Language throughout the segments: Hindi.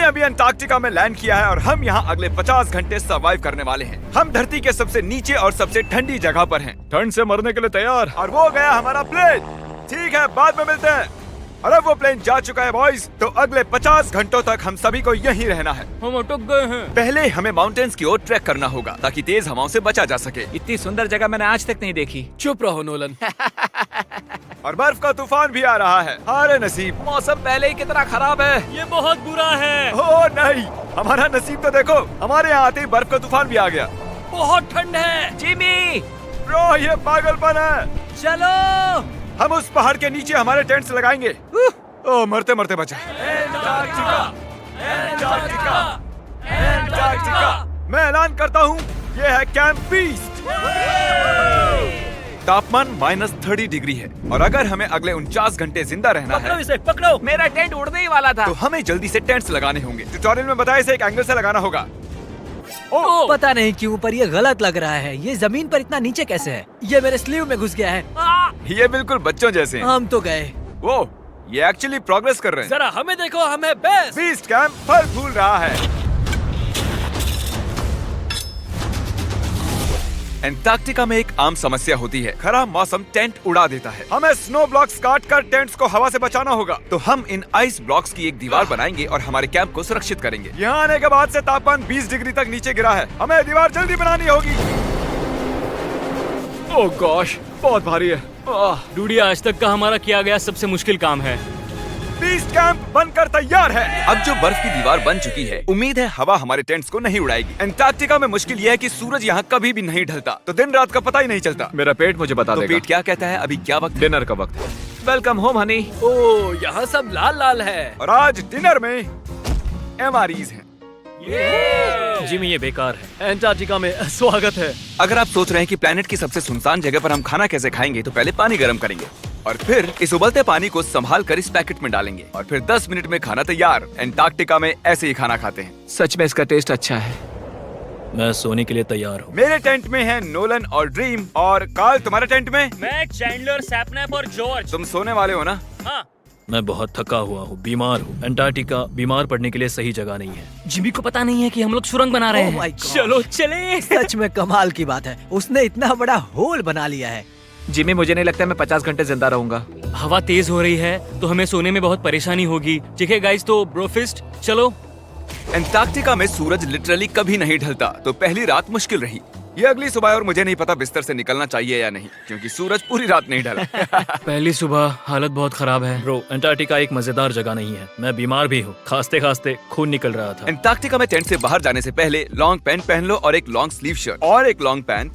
अभी अंटार्कटिका में लैंड किया है और हम यहाँ अगले 50 घंटे सर्वाइव करने वाले हैं। हम धरती के सबसे नीचे और सबसे ठंडी जगह पर हैं। ठंड से मरने के लिए तैयार। और वो गया हमारा प्लेन। ठीक है, बाद में मिलते हैं। और अब वो प्लेन जा चुका है बॉयज, तो अगले 50 घंटों तक हम सभी को यहीं रहना है। हम अटक गए हैं। पहले हमें माउंटेन्स की ओर ट्रैक करना होगा ताकि तेज हवाओं से बचा जा सके। इतनी सुंदर जगह मैंने आज तक नहीं देखी। चुप रहो नोलन। और बर्फ का तूफान भी आ रहा है। अरे नसीब, मौसम पहले ही कितना खराब है। ये बहुत बुरा है। ओ नहीं, हमारा नसीब तो देखो, हमारे यहाँ आते ही बर्फ का तूफान भी आ गया। बहुत ठंड है। जिमी, ब्रो ये पागलपन है। चलो हम उस पहाड़ के नीचे हमारे टेंट्स लगाएंगे। ओ मरते मरते बचा। मैं ऐलान करता हूँ, ये है कैंप फीस्ट। तापमान -30 डिग्री है और अगर हमें अगले 49 घंटे जिंदा रहना है, इसे पकड़ो। मेरा टेंट उड़ने ही वाला था। तो हमें जल्दी से टेंट्स लगाने होंगे। ट्यूटोरियल में बताया इसे एक एंगल से लगाना होगा। पता नहीं क्यों पर ये गलत लग रहा है। ये जमीन पर इतना नीचे कैसे है? ये मेरे स्लीव में घुस गया है। ये बिल्कुल बच्चों जैसे हैं। हम तो गए। वो ये एक्चुअली प्रोग्रेस कर रहे हैं। जरा हमें देखो, हमें बेस्ट। फीस्ट कैंप फल फूल रहा है। एंटार्कटिका में एक आम समस्या होती है, खराब मौसम टेंट उड़ा देता है। हमें स्नो ब्लॉक्स काट कर टेंट्स को हवा से बचाना होगा। तो हम इन आइस ब्लॉक्स की एक दीवार बनाएंगे और हमारे कैंप को सुरक्षित करेंगे। यहाँ आने के बाद से तापमान 20 डिग्री तक नीचे गिरा है। हमें दीवार जल्दी बनानी होगी। ओह गॉश, बहुत भारी है। डूडी, आज तक का हमारा किया गया सबसे मुश्किल काम है। फीस्ट कैंप बनकर तैयार है। अब जो बर्फ की दीवार बन चुकी है, उम्मीद है हवा हमारे टेंट्स को नहीं उड़ाएगी। एंटार्कटिका में मुश्किल यह है कि सूरज यहाँ कभी भी नहीं ढलता, तो दिन रात का पता ही नहीं चलता। मेरा पेट मुझे बता तो देगा। पेट क्या कहता है? अभी क्या वक्त? डिनर का वक्त है। Welcome home Honey. ओह, यहाँ सब लाल लाल है। और आज डिनर में MREs हैं। जिमी, ये बेकार है। एंटार्कटिका में स्वागत है। अगर आप सोच रहे हैं कि प्लेनेट की सबसे सुनसान जगह पर हम खाना कैसे खाएंगे, तो पहले पानी गर्म करेंगे और फिर इस उबलते पानी को संभाल कर इस पैकेट में डालेंगे और फिर 10 मिनट में खाना तैयार। एंटार्कटिका में ऐसे ही खाना खाते हैं। सच में इसका टेस्ट अच्छा है। मैं सोने के लिए तैयार हूँ। मेरे टेंट में है नोलन और ड्रीम। और कार्ल, तुम्हारे टेंट में? मैं, चैंडलर, सैपनैप और जॉर्ज। तुम सोने वाले हो ना? हाँ। मैं बहुत थका हुआ हूँ, बीमार हूँ। एंटार्कटिका बीमार पड़ने के लिए सही जगह नहीं है। जिमी को पता नहीं है कि हम लोग सुरंग बना रहे Oh हैं। my God. चलो चले। सच में कमाल की बात है, उसने इतना बड़ा होल बना लिया है। जिमी, मुझे नहीं लगता मैं 50 घंटे जिंदा रहूंगा। हवा तेज हो रही है तो हमें सोने में बहुत परेशानी होगी। ठीक है गाइस, तो ब्रोफिस्ट चलो। एंटार्कटिका में सूरज लिटरली कभी नहीं ढलता, तो पहली रात मुश्किल रही। ये अगली सुबह और मुझे नहीं पता बिस्तर से निकलना चाहिए या नहीं, क्योंकि सूरज पूरी रात नहीं ढला। पहली सुबह हालत बहुत खराब है। ब्रो, एंटार्कटिका एक मजेदार जगह नहीं है। मैं बीमार भी हूँ, खांसते खांसते खून निकल रहा था। एंटार्कटिका में टेंट से बाहर जाने से पहले लॉन्ग पैंट पहन लो और एक लॉन्ग स्लीव शर्ट और एक लॉन्ग पैंट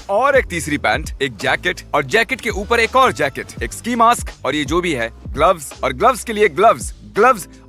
और एक तीसरी पैंट, एक जैकेट और जैकेट के ऊपर एक और जैकेट, एक स्की मास्क और ये जो भी है ग्लव्स, और ग्लव्स के लिए ग्लव्स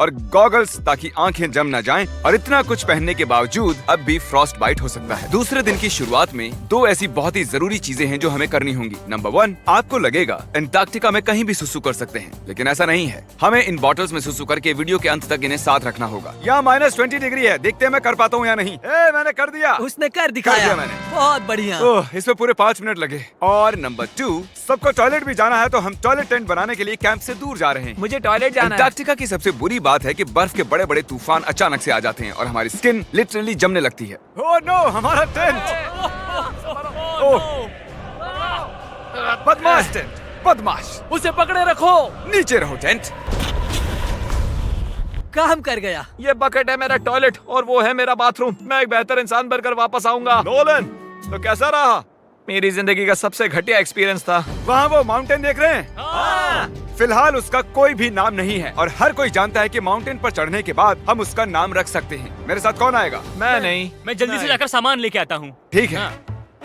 और गॉगल्स ताकि आंखें जम न जाएं। और इतना कुछ पहनने के बावजूद अब भी फ्रॉस्ट बाइट हो सकता है। दूसरे दिन की शुरुआत में 2 ऐसी बहुत ही जरूरी चीजें हैं जो हमें करनी होंगी। नंबर 1, आपको लगेगा एंटार्कटिका में कहीं भी सुसु कर सकते हैं, लेकिन ऐसा नहीं है। हमें इन बॉटल्स में सुसु करके वीडियो के अंत तक इन्हें साथ रखना होगा। यहाँ -20 डिग्री है, देखते हैं मैं कर पाता हूँ या नहीं। मैंने कर दिया। उसने कर दिखाया। दिया मैंने। बहुत बढ़िया। इसमें पूरे 5 मिनट लगे। और नंबर 2, सबको टॉयलेट भी जाना है, तो हम टॉयलेट टेंट बनाने के लिए कैंप से दूर जा रहे हैं। मुझे टॉयलेट जाना है। एंटार्कटिका की सबसे बुरी बात है कि बर्फ के बड़े बड़े तूफान अचानक से आ जाते हैं और हमारी स्किन लिटरली जमने लगती है। ओह नो, हमारा टेंट! बदमाश टेंट, बदमाश! उसे पकड़े रखो। नीचे रहो टेंट। काम कर गया। ये बकेट है मेरा टॉयलेट और वो है मेरा बाथरूम। मैं एक बेहतर इंसान बनकर वापस आऊंगा। नोलन, तो कैसा रहा? मेरी जिंदगी का सबसे घटिया एक्सपीरियंस था। वहाँ वो माउंटेन देख रहे हैं? फिलहाल उसका कोई भी नाम नहीं है और हर कोई जानता है कि माउंटेन पर चढ़ने के बाद हम उसका नाम रख सकते हैं। मेरे साथ कौन आएगा? मैं नहीं। मैं जल्दी से जाकर सामान लेके आता हूँ। ठीक है।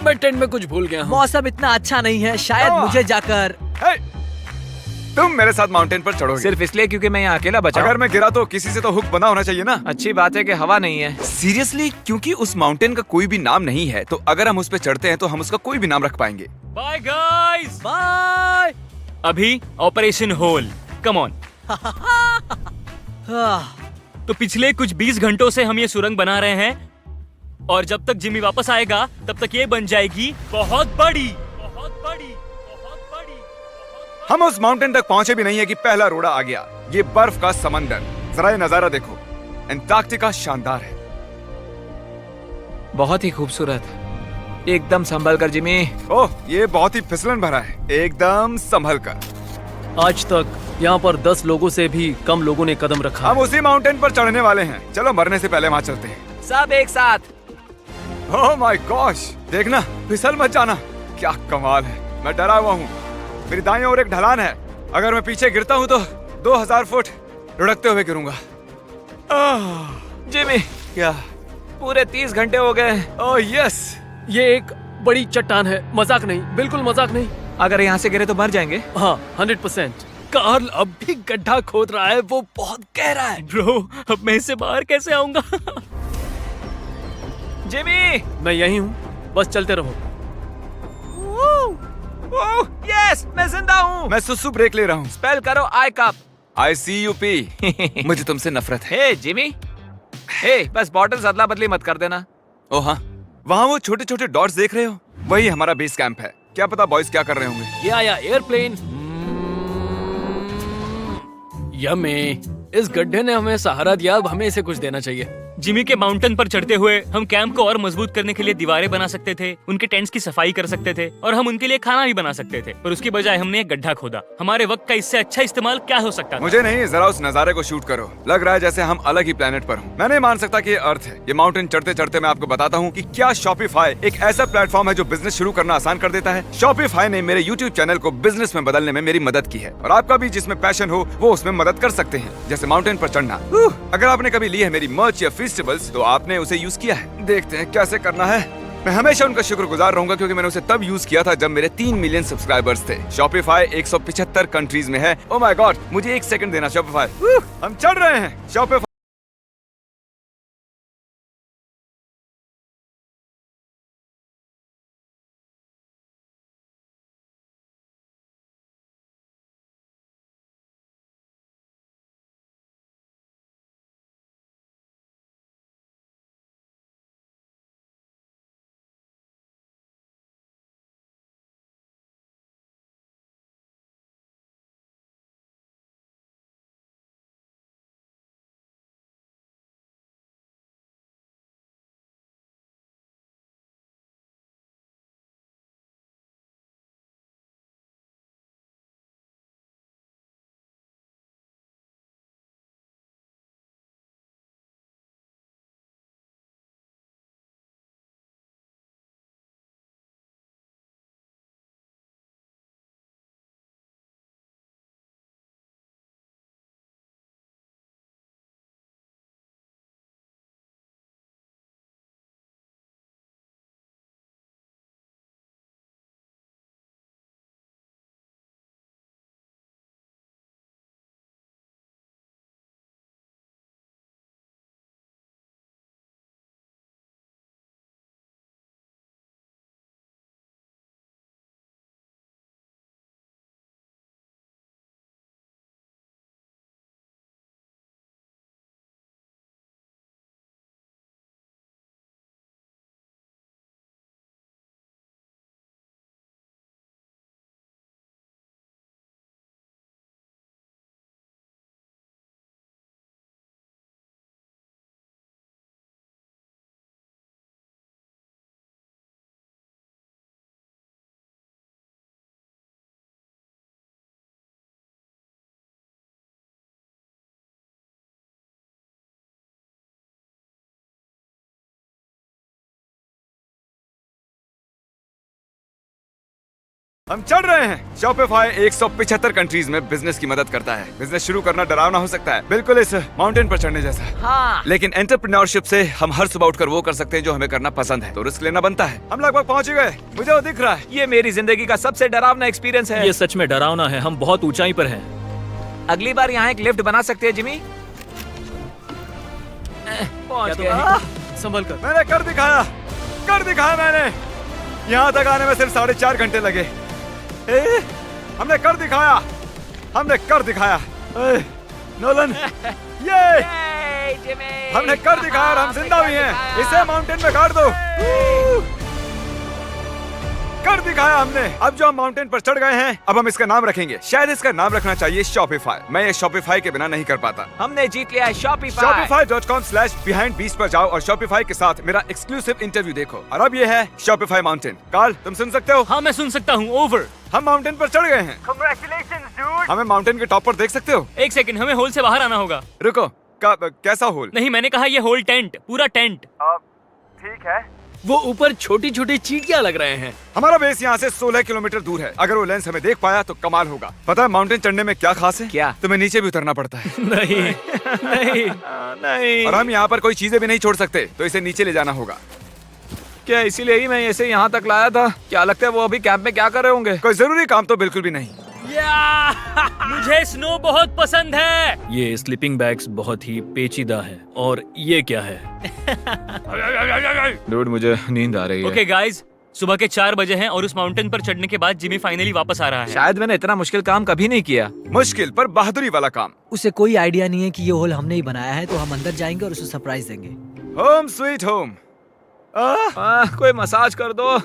मैं टेंट में कुछ भूल गया हूँ। मौसम इतना अच्छा नहीं है, शायद मुझे जाकर। हे, तुम मेरे साथ माउंटेन पर चढ़ोगे सिर्फ इसलिए क्योंकि मैं यहाँ अकेला बचा अगर हूँ। मैं गिरा तो किसी से तो हुक बंधा होना चाहिए ना। अच्छी बात है कि हवा नहीं है। सीरियसली, क्योंकि उस माउंटेन का कोई भी नाम नहीं है, तो अगर हम उस पे चढ़ते हैं तो हम उसका कोई भी नाम रख पाएंगे। Bye guys. बाय। अभी ऑपरेशन होल, कम ऑन। तो पिछले कुछ 20 घंटों से हम ये सुरंग बना रहे हैं और जब तक जिमी वापस आएगा तब तक ये बन जाएगी बहुत बड़ी, बहुत बड़ी, बहुत बड़ी। हम उस माउंटेन तक पहुंचे भी नहीं है कि पहला रोड़ा आ गया। ये बर्फ का समंदर, जरा ये नजारा देखो। एंटार्क्टिका शानदार है। बहुत ही खूबसूरत। एकदम संभल कर जिमी। ओह, ये बहुत ही फिसलन भरा है। एकदम संभल कर। आज तक यहाँ पर 10 लोगों से भी कम लोगों ने कदम रखा हम है। उसी माउंटेन पर चढ़ने वाले हैं। चलो मरने से पहले वहाँ चलते हैं। सब एक साथ। ओह माय गॉश, देखना, फिसल मत जाना। क्या कमाल है। मैं डरा हुआ हूँ। मेरी दाईं ओर एक ढलान है। अगर मैं पीछे गिरता हूँ तो 2000 फुट लुढ़कते हुए गिरूंगा। जिमी, क्या? पूरे 30 घंटे हो गए। Oh yes. ये एक बड़ी चट्टान है, मजाक नहीं, बिल्कुल मजाक नहीं। अगर यहाँ से गिरे तो मर जाएंगे। हाँ, 100%। कार्ल अब भी गड्ढा खोद रहा है, वो बहुत गहरा है। ब्रो, अब मैं इससे बाहर कैसे आऊंगा? जिमी, मैं यहीं हूँ, बस चलते रहो। यस, मैं जिंदा हूँ। मैं सुसु ब्रेक ले रहा हूँ। स्पेल करो आई कप। ICUP। मुझे तुमसे नफरत है। हे जिमी, हे बस बॉटल्स अदला बदली मत कर देना। ओह हाँ, वहाँ वो छोटे छोटे डॉट्स देख रहे हो? वही हमारा बेस कैंप है। क्या पता बॉयज क्या कर रहे होंगे। ये आया एयरप्लेन। यम्मी, इस गड्ढे ने हमें सहारा दिया, अब हमें इसे कुछ देना चाहिए। जिमी के माउंटेन पर चढ़ते हुए हम कैंप को और मजबूत करने के लिए दीवारें बना सकते थे, उनके टेंट्स की सफाई कर सकते थे और हम उनके लिए खाना भी बना सकते थे, पर उसकी बजाय हमने एक गड्ढा खोदा। हमारे वक्त का इससे अच्छा इस्तेमाल क्या हो सकता था? मुझे नहीं, जरा उस नजारे को शूट करो। लग रहा है जैसे हम अलग ही प्लेनेट पर हूँ। मैं नहीं मान सकता कि ये अर्थ है। ये माउंटेन चढ़ते चढ़ते मैं आपको बताता हूँ कि क्या शॉपिफाई एक ऐसा प्लेटफॉर्म है जो बिजनेस शुरू करना आसान कर देता है। शॉपिफाई ने मेरे यूट्यूब चैनल को बिजनेस में बदलने में मेरी मदद की है और आपका भी जिसमें पैशन हो वो उसमें मदद कर सकते हैं, जैसे माउंटेन पर चढ़ना। अगर आपने कभी ली है मेरी मर्च या फेस्टिवल्स तो आपने उसे यूज किया है। देखते हैं कैसे करना है। मैं हमेशा उनका शुक्रगुजार रहूंगा क्योंकि मैंने उसे तब यूज किया था जब मेरे 3 मिलियन सब्सक्राइबर्स थे। शॉपिफाई 175 कंट्रीज में है। ओह माय गॉड, मुझे 1 सेकंड देना शॉपिफाई। हम चढ़ रहे हैं शॉपिफाई। हम चढ़ रहे हैं। शॉपिफाई 175 कंट्रीज में बिजनेस की मदद करता है। बिजनेस शुरू करना डरावना हो सकता है, बिल्कुल इस माउंटेन पर चढ़ने जैसा। हाँ। लेकिन एंटरप्रेन्योरशिप से हम हर सुबह उठकर वो कर सकते हैं जो हमें करना पसंद है, तो रिस्क लेना बनता है। हम लगभग पहुंच गए, मुझे वो दिख रहा है। ये मेरी जिंदगी का सबसे डरावना एक्सपीरियंस है। ये सच में डरावना है, हम बहुत ऊंचाई पर हैं। अगली बार यहाँ एक लिफ्ट बना सकते हैं जिमी। पहुंच गए। संभल कर। मैंने कर दिखाया मैंने। यहाँ तक आने में सिर्फ 4.5 घंटे लगे। हमने कर दिखाया। नोलन, ये हमने कर दिखाया और हम जिंदा भी हैं। इसे माउंटेन में गाड़ दो। कर दिखाया हमने। अब जो हम माउंटेन पर चढ़ गए हैं, अब हम इसका नाम रखेंगे। शायद इसका नाम रखना चाहिए शॉपिफाई। मैं ये शॉपिफाई के बिना नहीं कर पाता। हमने जीत लिया है शॉपिफाई। Shopify.com/behindbeast पर जाओ और शॉपिफाई के साथ मेरा एक्सक्लूसिव इंटरव्यू देखो। और अब ये है शॉपिफाई माउंटेन। कार्ल, तुम सुन सकते हो? हाँ मैं सुन सकता हूँ। ओवर। हम माउंटेन पर चढ़ गए हैं। Congratulations, dude! हमें माउंटेन के टॉप पर देख सकते हो? एक सेकंड, हमें होल से बाहर आना होगा। रुको, कैसा होल? नहीं, मैंने कहा ये होल टेंट, पूरा टेंट। ठीक है। वो ऊपर छोटी छोटी चींटियां लग रहे हैं। हमारा बेस यहाँ से 16 किलोमीटर दूर है। अगर वो लेंस हमें देख पाया तो कमाल होगा। पता है माउंटेन चढ़ने में क्या खास है? क्या? तुम्हें नीचे भी उतरना पड़ता है। नहीं नहीं नहीं। और हम यहाँ पर कोई चीजें भी नहीं छोड़ सकते, तो इसे नीचे ले जाना होगा। क्या इसीलिए ही मैं इसे यहाँ तक लाया था? क्या लगता है वो अभी कैंप में क्या कर रहे होंगे? कोई जरूरी काम तो बिल्कुल भी नहीं। मुझे स्नो बहुत पसंद है। ये स्लीपिंग बैग्स बहुत ही पेचीदा है। और ये क्या है? डूड, मुझे नींद आ रही है। ओके गाइस, सुबह के 4 बजे हैं और उस माउंटेन पर चढ़ने के बाद जिमी फाइनली वापस आ रहा है। शायद मैंने इतना मुश्किल काम कभी नहीं किया। मुश्किल पर बहादुरी वाला काम। उसे कोई आइडिया नहीं है कि ये होल हमने ही बनाया है, तो हम अंदर जाएंगे और उसे सरप्राइज देंगे। Home sweet home. कोई मसाज कर दो।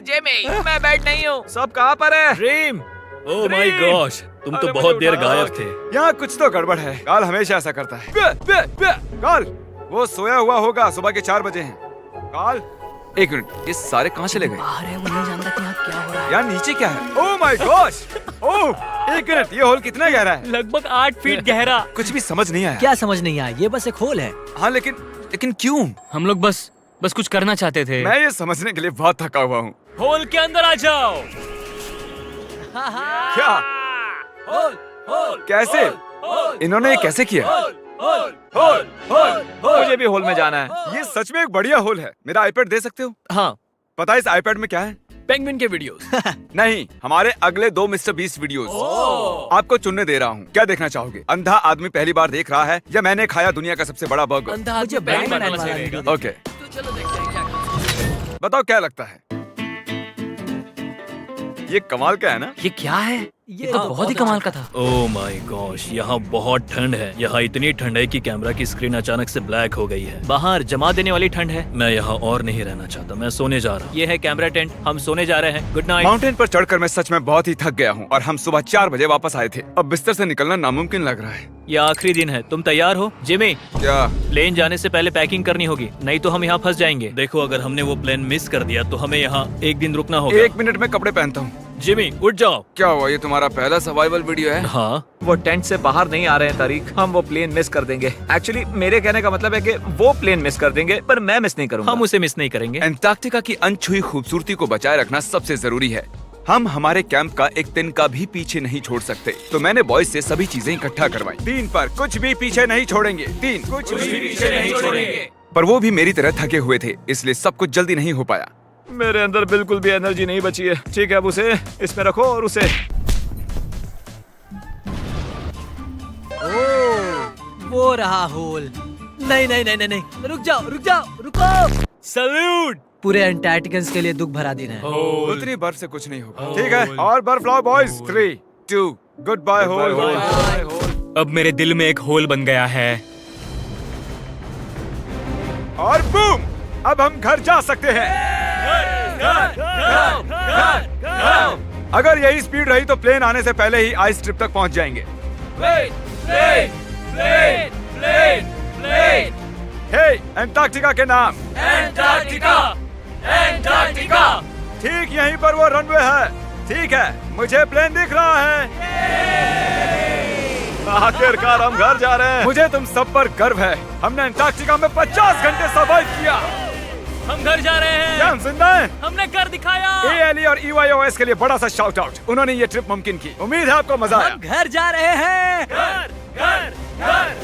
जिमी, मैं बैठ नहीं हूँ। सब कहाँ पर है? ड्रीम, ओह माय गॉश, तुम तो बहुत देर गायब थे। यहाँ कुछ तो गड़बड़ है। काल हमेशा ऐसा करता है। काल, वो सोया हुआ होगा। सुबह के 4 बजे हैं। काल, एक मिनट, ये सारे कहाँ चले गए? बाहर है, वो नहीं जानता कि यहाँ क्या हो रहा है। यार नीचे क्या है? Oh my gosh! ओह, एक मिनट, ये होल कितना गहरा है? लगभग 8 फीट गहरा। कुछ भी समझ नहीं आया। क्या समझ नहीं आया? ये बस एक होल है। हाँ, लेकिन क्यों? हम लोग बस कुछ करना चाहते थे। मैं ये समझने के लिए बहुत थका हुआ हूँ। होल के अंदर आ जाओ। क्या? कैसे? इन्होंने ये कैसे किया? मुझे भी हॉल में जाना है। ये सच में एक बढ़िया होल है। मेरा आईपैड दे सकते हो? हाँ, पता है इस आईपैड में क्या है? पेंगुइन के वीडियोस। नहीं, हमारे अगले 2 मिस्टर बीस्ट वीडियोस। आपको चुनने दे रहा हूँ। क्या देखना चाहोगे? अंधा आदमी पहली बार देख रहा है या मैंने खाया दुनिया का सबसे बड़ा बर्गर? अंधा मुझे आदमी ब्रांड पहली बार वाला से वीडियो ओके, तो चलो देखते हैं क्या करते हैं। बताओ क्या लगता है? ये कमाल का है ना? ये क्या है? ये तो बहुत ही कमाल का था। ओह माय गॉश, यहाँ बहुत ठंड है। यहाँ इतनी ठंड है कि कैमरा की स्क्रीन अचानक से ब्लैक हो गई है। बाहर जमा देने वाली ठंड है। मैं यहाँ और नहीं रहना चाहता। मैं सोने जा रहा हूँ। ये है कैमरा टेंट, हम सोने जा रहे हैं। Good night. माउंटेन पर चढ़कर मैं सच में बहुत ही थक गया हूँ और हम सुबह 4 बजे वापस आए थे। अब बिस्तर से निकलना नामुमकिन लग रहा है। ये आखिरी दिन है, तुम तैयार हो? जिमी, क्या? प्लेन जाने से पहले पैकिंग करनी होगी, नहीं तो हम यहाँ फंस जाएंगे। देखो, अगर हमने वो प्लेन मिस कर दिया तो हमें यहाँ 1 दिन रुकना होगा। 1 मिनट में कपड़े पहनता हूँ। जिमी, उठ जाओ। क्या हुआ? ये तुम्हारा पहला सर्वाइवल वीडियो है? हाँ, वो टेंट से बाहर नहीं आ रहे हैं तारीख। हम वो प्लेन मिस कर देंगे। एक्चुअली मेरे कहने का मतलब है कि वो प्लेन मिस कर देंगे, पर मैं मिस नहीं करूंगा। हम उसे मिस नहीं करेंगे। एंटार्क्टिका की अनछुई खूबसूरती को बचाए रखना सबसे जरूरी है। हम हमारे कैंप का एक दिन का भी पीछे नहीं छोड़ सकते, तो मैंने बॉयज से सभी चीजें इकट्ठा करवाई। 3 पर कुछ भी पीछे नहीं छोड़ेंगे। 3 कुछ भी पीछे नहीं छोड़ेंगे। पर वो भी मेरी तरह थके हुए थे, इसलिए सब कुछ जल्दी नहीं हो पाया। मेरे अंदर बिल्कुल भी एनर्जी नहीं बची है। ठीक है, अब उसे इसमें रखो और उसे। वो रहा होल। नहीं नहीं नहीं नहीं नहीं, रुक जाओ रुक जाओ, रुको। सल्यूट। पूरे अंटार्कटिकन्स के लिए दुख भरा दिन है। उतनी बर्फ से कुछ नहीं होगा। ठीक है, और बर्फ लाओ बॉयज। 3 2 good bye whole. अब मेरे दिल में एक होल बन गया है। और बूम, अब हम घर जा सकते हैं। अगर यही स्पीड रही तो प्लेन आने से पहले ही आइस स्ट्रिप तक पहुंच जाएंगे। हे, एंटार्क्टिका के नाम। एंटार्क्टिका। ठीक यहीं पर वो रनवे है। ठीक है, मुझे प्लेन दिख रहा है। आखिरकार हम घर जा रहे हैं। मुझे तुम सब पर गर्व है। हमने एंटार्क्टिका में 50 घंटे सर्वाइव किया। हम घर जा रहे क्या हैं। हम जिंदा हैं? हमने कर दिखाया। ALE और EYOS के लिए बड़ा सा शाउट आउट। उन्होंने ये ट्रिप मुमकिन की। उम्मीद है आपको मजा आया। हम घर जा रहे हैं। घर घर घर